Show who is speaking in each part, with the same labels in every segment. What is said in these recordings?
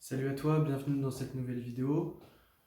Speaker 1: Salut à toi, bienvenue dans cette nouvelle vidéo.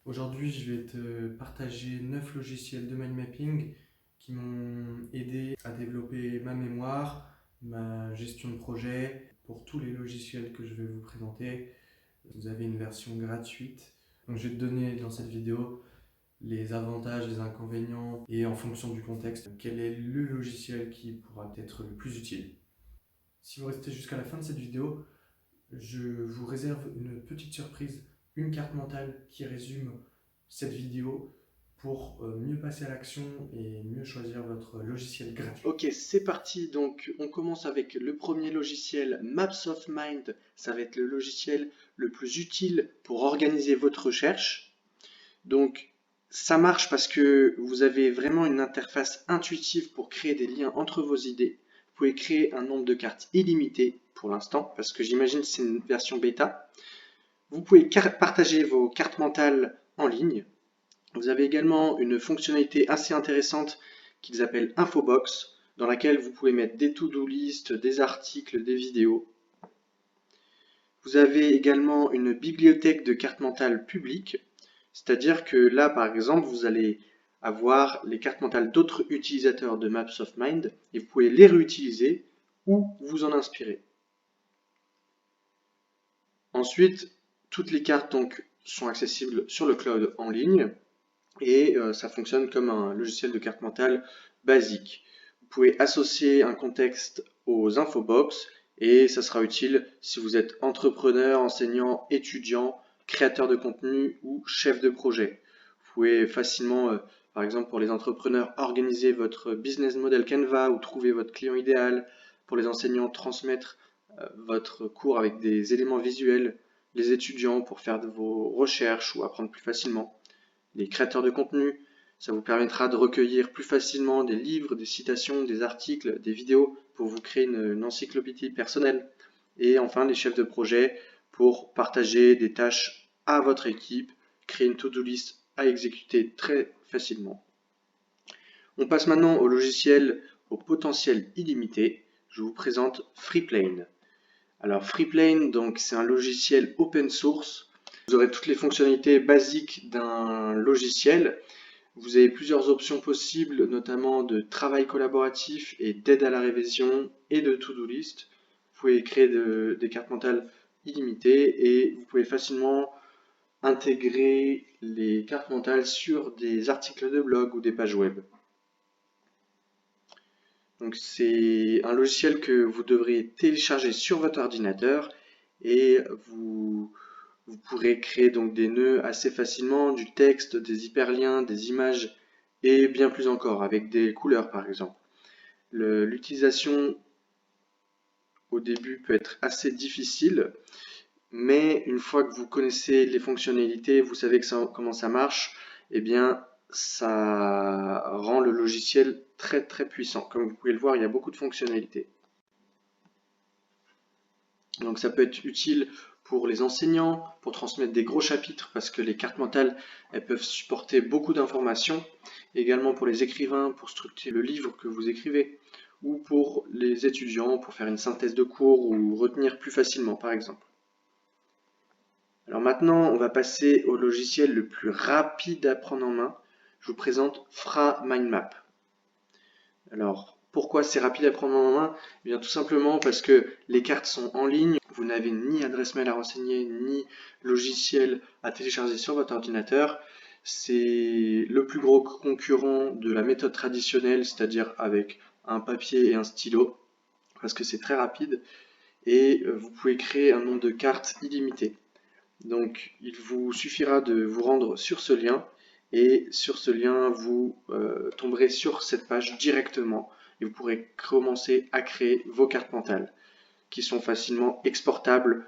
Speaker 1: Aujourd'hui, je vais te partager 9 logiciels de mind mapping qui m'ont aidé à développer ma mémoire, ma gestion de projet. Pour tous les logiciels que je vais vous présenter, vous avez une version gratuite. Donc, je vais te donner dans cette vidéo les avantages, les inconvénients et en fonction du contexte, quel est le logiciel qui pourra être le plus utile. Si vous restez jusqu'à la fin de cette vidéo, je vous réserve une petite surprise, une carte mentale qui résume cette vidéo pour mieux passer à l'action et mieux choisir votre logiciel gratuit.
Speaker 2: Ok, c'est parti. Donc, on commence avec le premier logiciel, Maps of Mind. Ça va être le logiciel le plus utile pour organiser votre recherche. Donc, ça marche parce que vous avez vraiment une interface intuitive pour créer des liens entre vos idées. Vous pouvez créer un nombre de cartes illimité pour l'instant, parce que j'imagine que c'est une version bêta. Vous pouvez partager vos cartes mentales en ligne. Vous avez également une fonctionnalité assez intéressante qu'ils appellent Infobox, dans laquelle vous pouvez mettre des to-do list, des articles, des vidéos. Vous avez également une bibliothèque de cartes mentales publiques, c'est-à-dire que là, par exemple, vous allez avoir les cartes mentales d'autres utilisateurs de Maps of Mind et vous pouvez les réutiliser ou vous en inspirer. Ensuite, toutes les cartes donc, sont accessibles sur le cloud en ligne et ça fonctionne comme un logiciel de carte mentale basique. Vous pouvez associer un contexte aux infobox et ça sera utile si vous êtes entrepreneur, enseignant, étudiant, créateur de contenu ou chef de projet. Vous pouvez facilement, par exemple pour les entrepreneurs, organiser votre business model Canva ou trouver votre client idéal. Pour les enseignants, transmettre votre cours avec des éléments visuels. Les étudiants pour faire de vos recherches ou apprendre plus facilement. Les créateurs de contenu, ça vous permettra de recueillir plus facilement des livres, des citations, des articles, des vidéos pour vous créer une encyclopédie personnelle. Et enfin, les chefs de projet pour partager des tâches à votre équipe, créer une to-do list à exécuter très facilement. On passe maintenant au logiciel au potentiel illimité. Je vous présente Freeplane. Alors Freeplane, donc c'est un logiciel open source. Vous aurez toutes les fonctionnalités basiques d'un logiciel. Vous avez plusieurs options possibles, notamment de travail collaboratif et d'aide à la révision et de to-do list. Vous pouvez créer des cartes mentales illimitées et vous pouvez facilement intégrer les cartes mentales sur des articles de blog ou des pages web. Donc c'est un logiciel que vous devriez télécharger sur votre ordinateur et vous pourrez créer donc des nœuds assez facilement, du texte, des hyperliens, des images et bien plus encore avec des couleurs par exemple. L'utilisation au début peut être assez difficile, mais une fois que vous connaissez les fonctionnalités, vous savez comment ça marche, eh bien ça rend le logiciel très très puissant. Comme vous pouvez le voir, il y a beaucoup de fonctionnalités. Donc ça peut être utile pour les enseignants, pour transmettre des gros chapitres, parce que les cartes mentales, elles peuvent supporter beaucoup d'informations. Également pour les écrivains, pour structurer le livre que vous écrivez, ou pour les étudiants, pour faire une synthèse de cours ou retenir plus facilement, par exemple. Alors maintenant, on va passer au logiciel le plus rapide à prendre en main. Je vous présente Fra Mind Map. Alors, pourquoi c'est rapide à prendre en main? Eh bien, tout simplement parce que les cartes sont en ligne, vous n'avez ni adresse mail à renseigner, ni logiciel à télécharger sur votre ordinateur. C'est le plus gros concurrent de la méthode traditionnelle, c'est-à-dire avec un papier et un stylo, parce que c'est très rapide, et vous pouvez créer un nombre de cartes illimité. Donc, il vous suffira de vous rendre sur ce lien, et sur ce lien, vous tomberez sur cette page directement et vous pourrez commencer à créer vos cartes mentales qui sont facilement exportables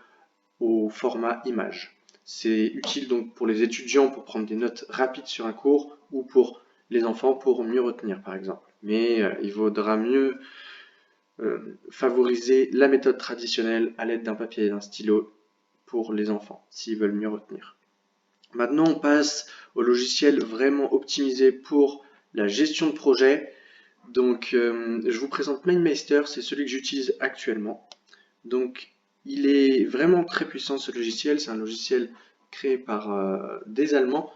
Speaker 2: au format image. C'est utile donc pour les étudiants pour prendre des notes rapides sur un cours ou pour les enfants pour mieux retenir par exemple. Mais il vaudra mieux favoriser la méthode traditionnelle à l'aide d'un papier et d'un stylo pour les enfants s'ils veulent mieux retenir. Maintenant, on passe au logiciel vraiment optimisé pour la gestion de projet. Donc, je vous présente MindMeister, c'est celui que j'utilise actuellement. Donc, Il est vraiment très puissant ce logiciel, c'est un logiciel créé par des Allemands.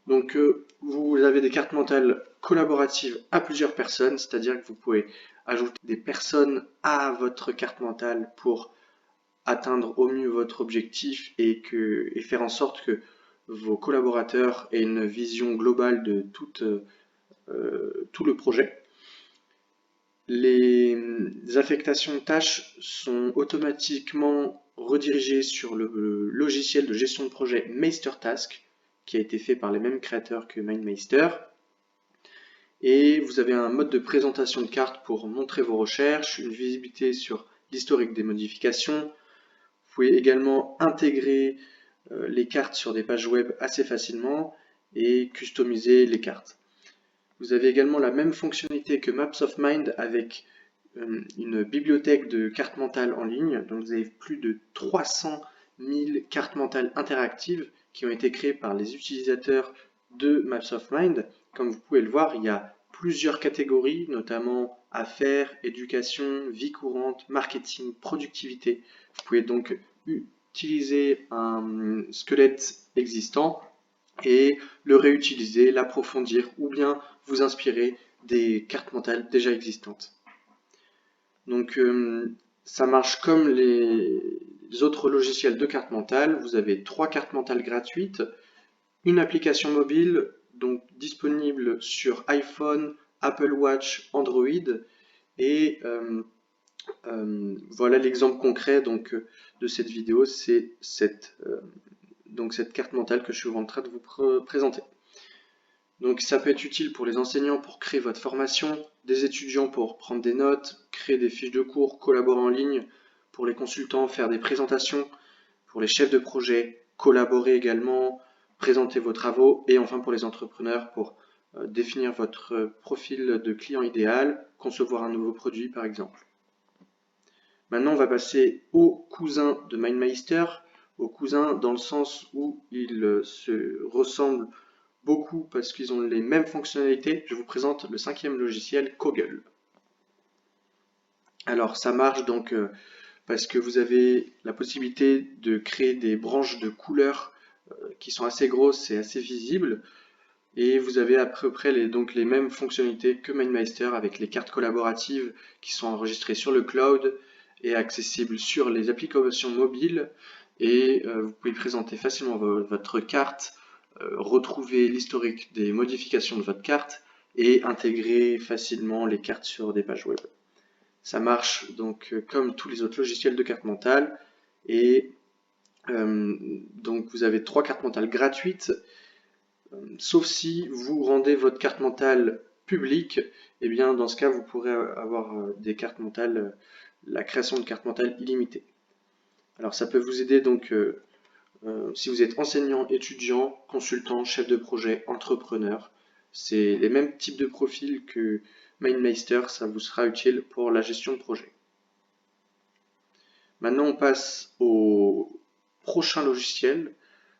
Speaker 2: Donc vous avez des cartes mentales collaboratives à plusieurs personnes, c'est-à-dire que vous pouvez ajouter des personnes à votre carte mentale pour atteindre au mieux votre objectif et faire en sorte que vos collaborateurs aient une vision globale de tout le projet. Les affectations de tâches sont automatiquement redirigées sur le logiciel de gestion de projet MeisterTask, qui a été fait par les mêmes créateurs que MindMeister. Et vous avez un mode de présentation de cartes pour montrer vos recherches, une visibilité sur l'historique des modifications. Vous pouvez également intégrer les cartes sur des pages web assez facilement et customiser les cartes. Vous avez également la même fonctionnalité que Maps of Mind avec une bibliothèque de cartes mentales en ligne. Donc vous avez plus de 300 000 cartes mentales interactives qui ont été créées par les utilisateurs de Maps of Mind. Comme vous pouvez le voir, il y a plusieurs catégories, notamment affaires, éducation, vie courante, marketing, productivité. Vous pouvez donc utiliser un squelette existant et le réutiliser, l'approfondir ou bien vous inspirer des cartes mentales déjà existantes. Donc ça marche comme les autres logiciels de cartes mentales. Vous avez 3 cartes mentales gratuites, une application mobile donc disponible sur iPhone, Apple Watch, Android et voilà l'exemple concret donc de cette vidéo, c'est cette carte mentale que je suis en train de vous présenter. Donc ça peut être utile pour les enseignants pour créer votre formation, des étudiants pour prendre des notes, créer des fiches de cours, collaborer en ligne, pour les consultants, faire des présentations, pour les chefs de projet, collaborer également, présenter vos travaux, et enfin pour les entrepreneurs pour définir votre profil de client idéal, concevoir un nouveau produit par exemple. Maintenant on va passer aux cousins de MindMeister, aux cousins dans le sens où ils se ressemblent beaucoup parce qu'ils ont les mêmes fonctionnalités. Je vous présente le 5e logiciel Coggle. Alors ça marche donc parce que vous avez la possibilité de créer des branches de couleurs qui sont assez grosses et assez visibles. Et vous avez à peu près les mêmes fonctionnalités que MindMeister avec les cartes collaboratives qui sont enregistrées sur le cloud et accessibles sur les applications mobiles. Et vous pouvez présenter facilement votre carte, retrouver l'historique des modifications de votre carte et intégrer facilement les cartes sur des pages web. Ça marche donc comme tous les autres logiciels de cartes mentales et donc vous avez 3 cartes mentales gratuites, sauf si vous rendez votre carte mentale publique, et bien dans ce cas vous pourrez avoir des cartes mentales, la création de cartes mentales illimitées. Alors ça peut vous aider donc si vous êtes enseignant, étudiant, consultant, chef de projet, entrepreneur, c'est les mêmes types de profils que MindMeister, ça vous sera utile pour la gestion de projet. Maintenant on passe au prochain logiciel.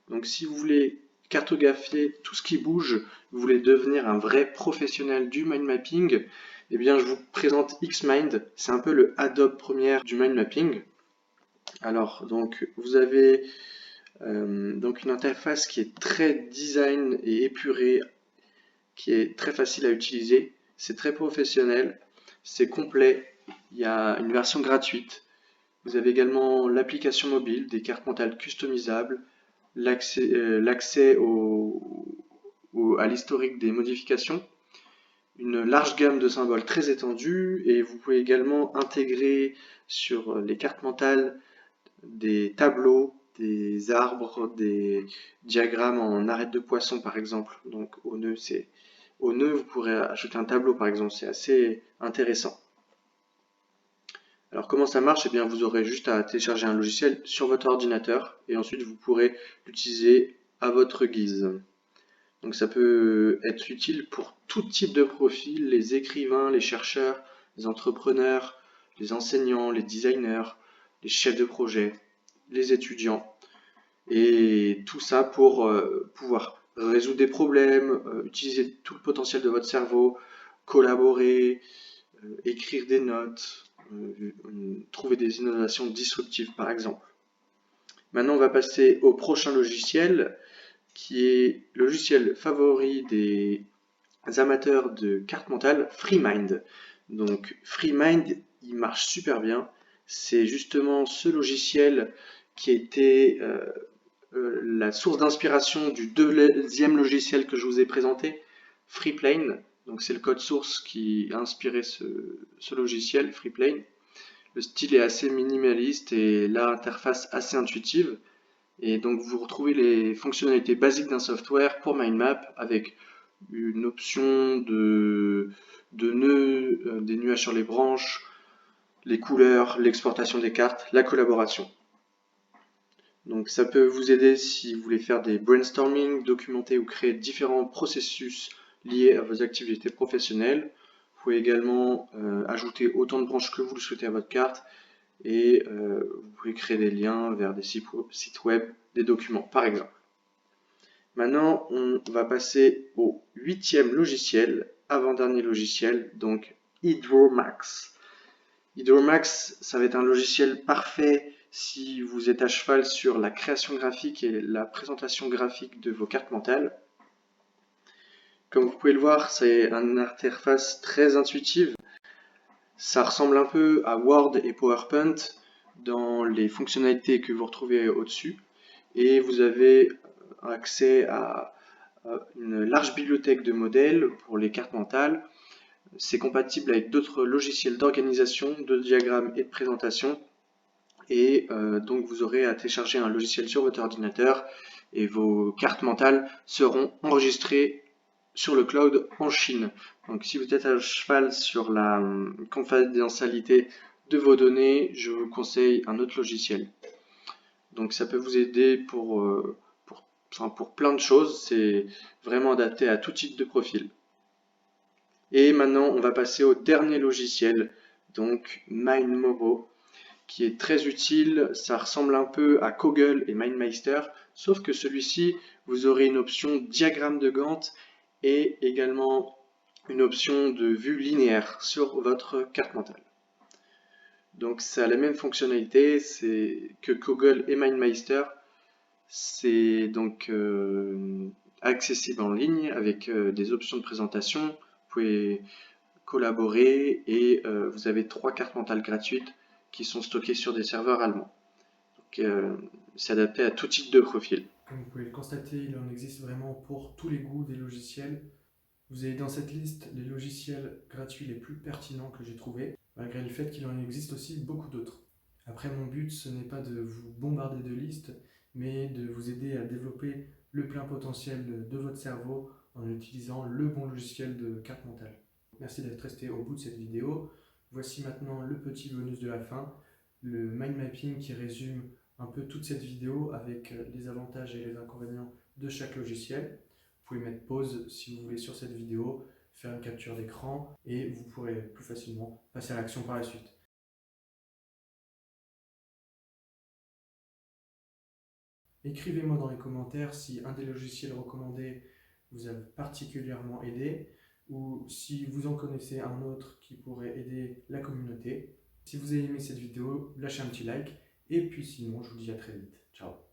Speaker 2: Donc si vous voulez cartographier tout ce qui bouge, vous voulez devenir un vrai professionnel du mind mapping, eh bien je vous présente Xmind, c'est un peu le Adobe Premiere du mind mapping. Alors donc vous avez donc une interface qui est très design et épurée, qui est très facile à utiliser, c'est très professionnel, c'est complet, il y a une version gratuite. Vous avez également l'application mobile, des cartes mentales customisables, l'accès à l'historique des modifications, une large gamme de symboles très étendue et vous pouvez également intégrer sur les cartes mentales des tableaux, des arbres, des diagrammes en arête de poisson par exemple. Donc au nœud, vous pourrez ajouter un tableau par exemple, c'est assez intéressant. Alors comment ça marche? Eh bien vous aurez juste à télécharger un logiciel sur votre ordinateur et ensuite vous pourrez l'utiliser à votre guise. Donc ça peut être utile pour tout type de profil, les écrivains, les chercheurs, les entrepreneurs, les enseignants, les designers, les chefs de projet, les étudiants. Et tout ça pour pouvoir résoudre des problèmes, utiliser tout le potentiel de votre cerveau, collaborer, écrire des notes, trouver des innovations disruptives par exemple. Maintenant on va passer au prochain logiciel qui est le logiciel favori des amateurs de cartes mentales, FreeMind. Donc FreeMind, il marche super bien. C'est justement ce logiciel qui était la source d'inspiration du deuxième logiciel que je vous ai présenté, Freeplane. Donc c'est le code source qui a inspiré ce logiciel, Freeplane. Le style est assez minimaliste et l'interface assez intuitive. Et donc vous retrouvez les fonctionnalités basiques d'un software pour mindmap avec une option de nœuds, des nuages sur les branches, les couleurs, l'exportation des cartes, la collaboration. Donc ça peut vous aider si vous voulez faire des brainstorming, documenter ou créer différents processus liés à vos activités professionnelles. Vous pouvez également ajouter autant de branches que vous le souhaitez à votre carte et vous pouvez créer des liens vers des sites web, des documents par exemple. Maintenant, on va passer au 8e logiciel, avant-dernier logiciel, donc Hydromax. Hydromax, ça va être un logiciel parfait si vous êtes à cheval sur la création graphique et la présentation graphique de vos cartes mentales. Comme vous pouvez le voir, c'est une interface très intuitive. Ça ressemble un peu à Word et PowerPoint dans les fonctionnalités que vous retrouvez au-dessus. Et vous avez accès à une large bibliothèque de modèles pour les cartes mentales. C'est compatible avec d'autres logiciels d'organisation, de diagrammes et de présentation. Et donc vous aurez à télécharger un logiciel sur votre ordinateur et vos cartes mentales seront enregistrées sur le cloud en Chine. Donc si vous êtes à cheval sur la confidentialité de vos données, je vous conseille un autre logiciel. Donc ça peut vous aider pour plein de choses, c'est vraiment adapté à tout type de profil. Et maintenant on va passer au dernier logiciel, donc MindMobo, qui est très utile. Ça ressemble un peu à Kogel et MindMeister, sauf que celui-ci, vous aurez une option diagramme de Gantt et également une option de vue linéaire sur votre carte mentale. Donc ça a la même fonctionnalité que Kogel et MindMeister. C'est donc accessible en ligne avec des options de présentation. Vous pouvez collaborer et vous avez 3 cartes mentales gratuites qui sont stockées sur des serveurs allemands. C'est adapté à tout type de profil.
Speaker 1: Comme vous pouvez le constater, il en existe vraiment pour tous les goûts des logiciels. Vous avez dans cette liste les logiciels gratuits les plus pertinents que j'ai trouvés, malgré le fait qu'il en existe aussi beaucoup d'autres. Après, mon but, ce n'est pas de vous bombarder de listes, mais de vous aider à développer le plein potentiel de votre cerveau en utilisant le bon logiciel de carte mentale. Merci d'être resté au bout de cette vidéo. Voici maintenant le petit bonus de la fin, le mind mapping qui résume un peu toute cette vidéo avec les avantages et les inconvénients de chaque logiciel. Vous pouvez mettre pause si vous voulez sur cette vidéo, faire une capture d'écran et vous pourrez plus facilement passer à l'action par la suite. Écrivez-moi dans les commentaires si un des logiciels recommandés vous a particulièrement aidé ou si vous en connaissez un autre qui pourrait aider la communauté. Si vous avez aimé cette vidéo, lâchez un petit like et puis sinon je vous dis à très vite. Ciao.